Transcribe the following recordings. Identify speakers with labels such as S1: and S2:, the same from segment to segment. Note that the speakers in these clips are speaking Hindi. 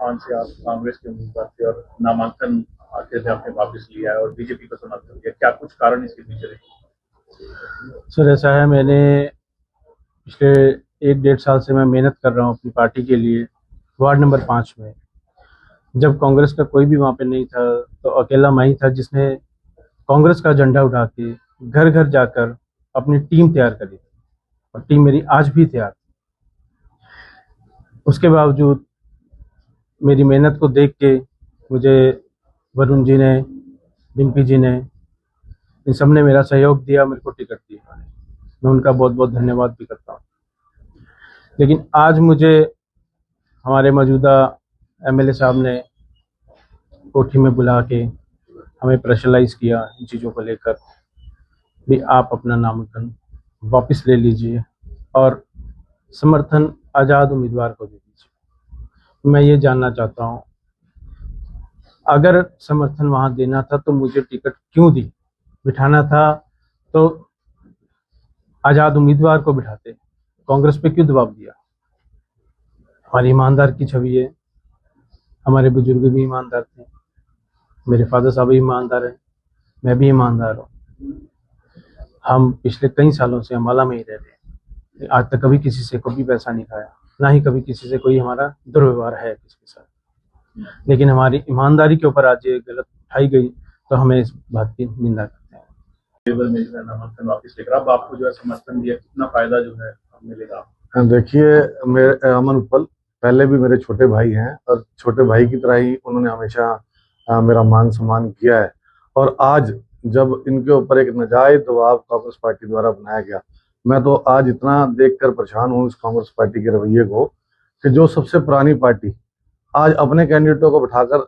S1: 2005 से आप कांग्रेस के उम्मीदवार थे और नामांकन आखिर में आपने वापस लिया है और बीजेपी को समर्थन दिया, क्या कुछ कारण इसके पीछे रहे?
S2: सर ऐसा है, मैंने पिछले 1-1.5 साल से मैं मेहनत कर रहा हूँ अपनी पार्टी के लिए। वार्ड नंबर 5 में जब कांग्रेस का कोई भी वहाँ पे नहीं था तो अकेला मैं ही था जिसने कांग्रेस का झंडा उठा के घर घर जाकर अपनी टीम तैयार करी थी और टीम मेरी आज भी तैयार थी। उसके बावजूद मेरी मेहनत को देख के मुझे वरुण जी ने, डिम्पी जी ने, इन सब ने मेरा सहयोग दिया, मेरे को टिकट दिया। मैं उनका बहुत बहुत धन्यवाद भी करता हूँ। लेकिन आज मुझे हमारे मौजूदा एमएलए साहब ने कोठी में बुला के हमें प्रेशराइज किया इन चीज़ों को लेकर भी, आप अपना नामांकन वापस ले लीजिए और समर्थन आज़ाद उम्मीदवार को दे दीजिए। मैं ये जानना चाहता हूँ, अगर समर्थन वहाँ देना था तो मुझे टिकट क्यों दी? बिठाना था तो आज़ाद उम्मीदवार को बिठाते, कांग्रेस पे क्यों दबाव दिया? हमारी ईमानदार की छवि है, हमारे बुजुर्ग भी ईमानदार थे, मेरे फादर साहब भी ईमानदार हैं, मैं भी ईमानदार हूँ। हम पिछले कई सालों से अम्बाला में ही रह रहे हैं, आज तक कभी किसी से कभी पैसा नहीं खाया, ना ही कभी किसी से कोई हमारा दुर्व्यवहार है किसी के साथ। लेकिन हमारी ईमानदारी के ऊपर आज ये गलत उठाई गई तो हमें इस बात की निंदा करते हैं।
S1: केवल में जो है नामांकन वापस लेकर अब आपको जो है समर्थन दिया, कितना फायदा जो है मिलेगा?
S3: देखिए, मेरे अमन उपल पहले भी मेरे छोटे भाई हैं और छोटे भाई की तरह ही उन्होंने हमेशा मेरा मान सम्मान किया है। और आज जब इनके ऊपर एक नाजायज दबाव कांग्रेस पार्टी द्वारा बनाया गया, मैं तो आज इतना देखकर परेशान हूँ इस कांग्रेस पार्टी के रवैये को कि जो सबसे पुरानी पार्टी आज अपने कैंडिडेटों को बिठाकर,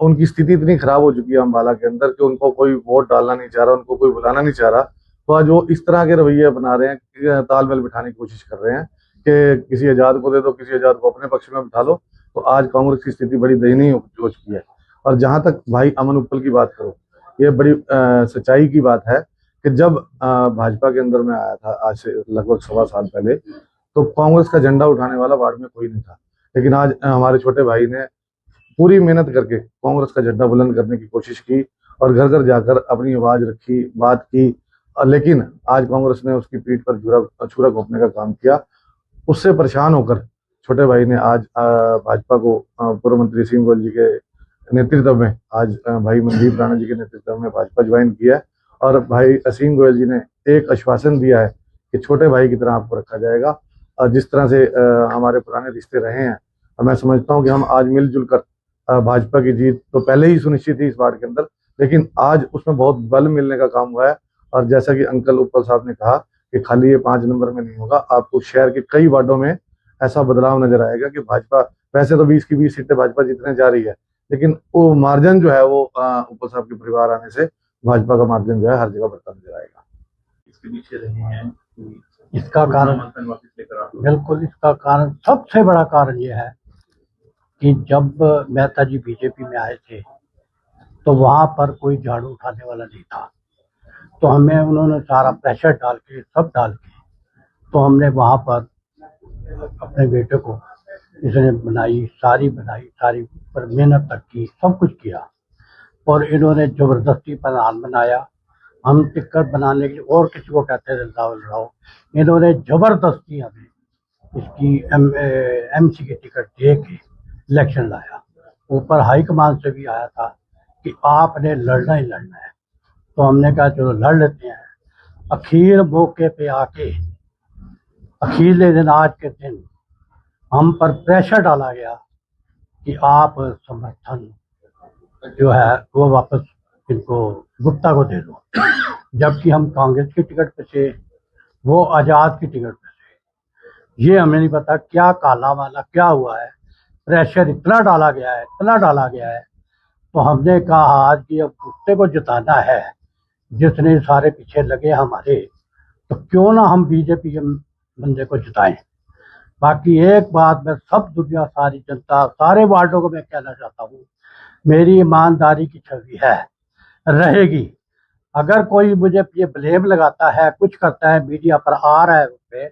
S3: उनकी स्थिति इतनी खराब हो चुकी है अम्बाला के अंदर कि उनको कोई वोट डालना नहीं चाह रहा, उनको कोई बुलाना नहीं चाह रहा, तो आज वो इस तरह के रवैये अपना रहे हैं, तालमेल बिठाने की कोशिश कर रहे हैं कि किसी आज़ाद को दे दो, किसी आज़ाद को अपने पक्ष में बिठा लो। तो आज कांग्रेस की स्थिति बड़ी दयनीय हो चुकी है। और जहां तक भाई अमन उपल की बात करो, ये बड़ी सच्चाई की बात है कि जब भाजपा के अंदर में आया था आज से लगभग 1.25 साल पहले, तो कांग्रेस का झंडा उठाने वाला वार्ड में कोई नहीं था। लेकिन आज हमारे छोटे भाई ने पूरी मेहनत करके कांग्रेस का झंडा बुलंद करने की कोशिश की और घर घर जाकर अपनी आवाज रखी, बात की। लेकिन आज कांग्रेस ने उसकी पीठ पर छुरा घोंपने का काम किया। उससे परेशान होकर छोटे भाई ने आज भाजपा को पूर्व मंत्री सिंह गोयल जी के नेतृत्व में, आज भाई मनदीप राणा जी के नेतृत्व में भाजपा ज्वाइन किया है। और भाई सिंह गोयल जी ने एक आश्वासन दिया है कि छोटे भाई की तरह आपको रखा जाएगा। और जिस तरह से हमारे पुराने रिश्ते रहे हैं, मैं समझता हूँ कि हम आज मिलजुल कर भाजपा की जीत तो पहले ही सुनिश्चित थी इस वार्ड के अंदर, लेकिन आज उसमें बहुत बल मिलने का काम हुआ है। और जैसा कि अंकल उपल साहब ने कहा कि खाली ये 5 नंबर में नहीं होगा, आपको शहर के कई वार्डों में ऐसा बदलाव नजर आएगा कि भाजपा, वैसे तो 20 की 20 सीटें भाजपा जीतने जा रही है, लेकिन वो मार्जिन जो है वो उपल साहब के परिवार आने से भाजपा का मार्जिन जो है हर जगह बढ़ता नजर आएगा।
S1: इसके पीछे रहे हैं
S4: इसका कारण, बिल्कुल इसका कारण, सबसे बड़ा कारण ये है कि जब मेहता जी बीजेपी में आए थे तो वहाँ पर कोई झाड़ू उठाने वाला नहीं था। तो हमें उन्होंने सारा प्रेशर डाल के, सब डाल के, तो हमने वहाँ पर अपने बेटे को इसने बनाई, सारी पर मेहनत तक की, सब कुछ किया। और इन्होंने ज़बरदस्ती प्रधान बनाया। हम टिकट बनाने के लिए और किसी को कहते थे लाओ, इन्होंने ज़बरदस्ती हमें इसकी एमसी की टिकट दे के इलेक्शन लाया। ऊपर हाईकमान से भी आया था कि आपने लड़ना ही लड़ना है। तो हमने कहा चलो लड़ लेते हैं। अखीर मौके पे आके, अखीरले दिन, आज के दिन हम पर प्रेशर डाला गया कि आप समर्थन जो है वो वापस इनको गुप्ता को दे दो, जबकि हम कांग्रेस की टिकट पे थे, वो आज़ाद की टिकट पे थे। ये हमें नहीं पता क्या काला वाला क्या हुआ है, प्रेशर इतना डाला गया है, इतना डाला गया है। तो हमने कहा आज कि अब गुप्ते को जिताना है, जितने सारे पीछे लगे हमारे, तो क्यों ना हम बीजेपी के बंदे को जिताएं। बाकी एक बात मैं सब दुनिया, सारी जनता, सारे वार्डों को मैं कहना चाहता हूँ, मेरी ईमानदारी की छवि है, रहेगी। अगर कोई मुझे ये ब्लेम लगाता है, कुछ करता है, मीडिया पर आ रहा है उस पर,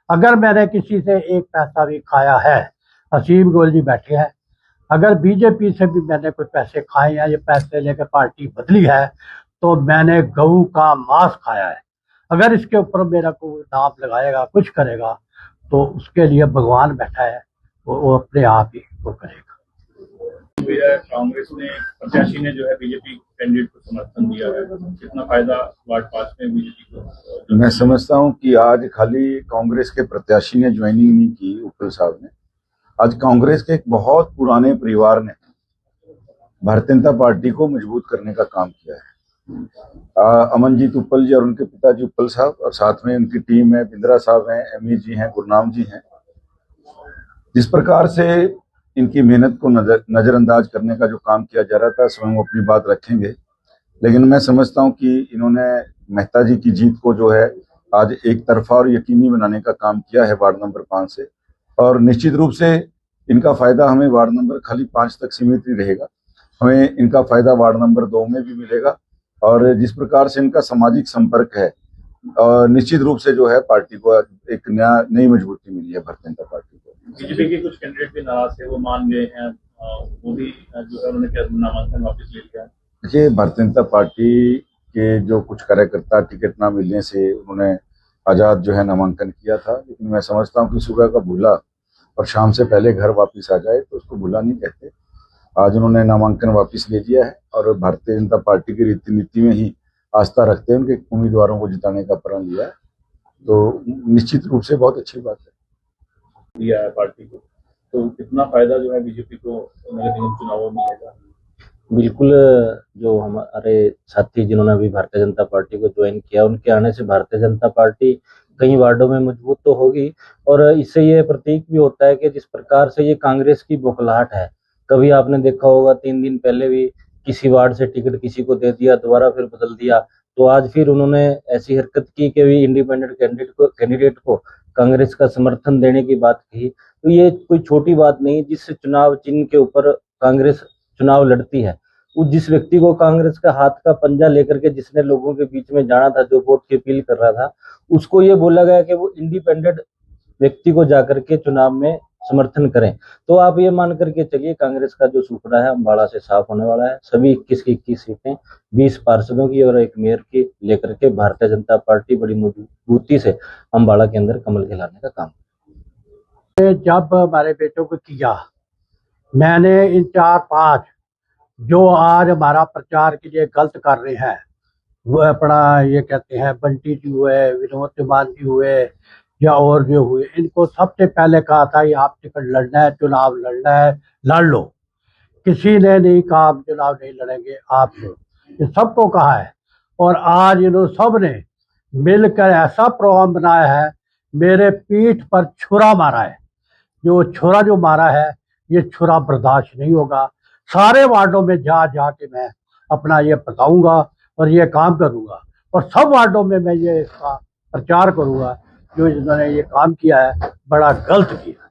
S4: अगर मैंने किसी से एक पैसा भी खाया है, असीम गोयल जी बैठे हैं, अगर बीजेपी से भी मैंने कोई पैसे खाए हैं या पैसे लेकर पार्टी बदली है तो मैंने गऊ का मांस खाया है। अगर इसके ऊपर मेरा कोई नाम लगाएगा, कुछ करेगा, तो उसके लिए भगवान बैठा है, वो अपने आप ही वो करेगा।
S1: कांग्रेस ने प्रत्याशी ने जो है बीजेपी कैंडिडेट को समर्थन दिया है, कितना फायदा वार्ड 5 में बीजेपी को?
S5: मैं समझता हूं कि आज खाली कांग्रेस के प्रत्याशी ने ज्वाइनिंग नहीं की, उपल साहब ने, आज कांग्रेस के एक बहुत पुराने परिवार ने भारतीय जनता पार्टी को मजबूत करने का काम किया है। अमनजीत उपल जी और उनके पिताजी उपल साहब और साथ में उनकी टीम है, बिंद्रा साहब हैं, एमी जी हैं, गुरनाम जी हैं। जिस प्रकार से इनकी मेहनत को नजरअंदाज करने का जो काम किया जा रहा था, स्वयं वो अपनी बात रखेंगे, लेकिन मैं समझता हूं कि इन्होंने मेहता जी की जीत को जो है आज एक तरफा और यकीनी बनाने का काम किया है वार्ड नंबर 5 से, और निश्चित रूप से इनका फायदा हमें वार्ड नंबर खाली 5 तक सीमित नहीं रहेगा, हमें इनका फायदा वार्ड नंबर 2 में भी मिलेगा। और जिस प्रकार से इनका सामाजिक संपर्क है, निश्चित रूप से जो है पार्टी को एक नई मजबूती मिली है भारतीय जनता पार्टी को।
S1: बीजेपी के कुछ कैंडिडेट भी नाराज थे, वो मान गए हैं, वो भी जो है उन्होंने क्या नामांकन वापस ले लिया।
S5: देखिए, भारतीय जनता पार्टी के जो कुछ कार्यकर्ता टिकट ना मिलने से उन्होंने आजाद जो है नामांकन किया था, लेकिन मैं समझता हूं कि सुबह का भूला और शाम से पहले घर वापस आ जाए तो उसको भूला नहीं कहते। आज उन्होंने नामांकन वापस ले लिया है और भारतीय जनता पार्टी की रीति नीति में ही आस्था रखते हैं, उनके उम्मीदवारों को जिताने का प्रण लिया है, तो निश्चित रूप से बहुत अच्छी बात है।
S1: दिया है पार्टी को, तो कितना फायदा जो है बीजेपी को नगर निगम चुनावों में मिलेगा?
S6: बिल्कुल, जो हमारे साथी जिन्होंने अभी भारतीय जनता पार्टी को ज्वाइन किया, उनके आने से भारतीय जनता पार्टी कई वार्डों में मजबूत तो होगी, और इससे ये प्रतीक भी होता है कि जिस प्रकार से ये कांग्रेस की बौखलाहट है, कभी आपने देखा होगा 3 दिन पहले भी किसी वार्ड से टिकट किसी को दे दिया, दोबारा फिर बदल दिया, तो आज फिर उन्होंने ऐसी हरकत की कि भी इंडिपेंडेंट कैंडिडेट को कांग्रेस का समर्थन देने की बात कही। तो ये कोई छोटी बात नहीं, जिस चुनाव चिन्ह के ऊपर कांग्रेस चुनाव लड़ती है, उस जिस व्यक्ति को कांग्रेस का हाथ का पंजा लेकर के जिसने लोगों के बीच में जाना था, जो वोट की अपील कर रहा था, उसको ये बोला गया कि वो इंडिपेंडेंट व्यक्ति को जाकर के चुनाव में समर्थन करें। तो आप ये मान करके चलिए, कांग्रेस का जो सुपड़ा है अम्बाड़ा से साफ होने वाला है। सभी 21 की 21 सीटें 20 पार्षदों की और एक मेयर की लेकर के भारतीय जनता पार्टी बड़ी मजबूती से अम्बाड़ा के अंदर कमल खिलाने का काम।
S4: जब हमारे बेटों को किया, मैंने इन 4-5 जो आज हमारा प्रचार के लिए गलत कर रहे हैं, वो अपना ये कहते हैं बंटी जी हुए, विनोद तिवारी जी हुए या और जो हुए, इनको सबसे पहले कहा था ये आप टिकट लड़ना है, चुनाव लड़ना है, लड़ लो। किसी ने नहीं कहा हम चुनाव नहीं लड़ेंगे, आप लो, ये सबको कहा है। और आज इन्होंने सब ने मिलकर ऐसा प्रोग्राम बनाया है, मेरे पीठ पर छुरा मारा है। जो छुरा जो मारा है, ये छुरा बर्दाश्त नहीं होगा। सारे वार्डों में जा के मैं अपना ये बताऊंगा और ये काम करूंगा, और सब वार्डों में मैं ये इसका प्रचार करूंगा जो इन्होंने ये काम किया है, बड़ा गलत किया है।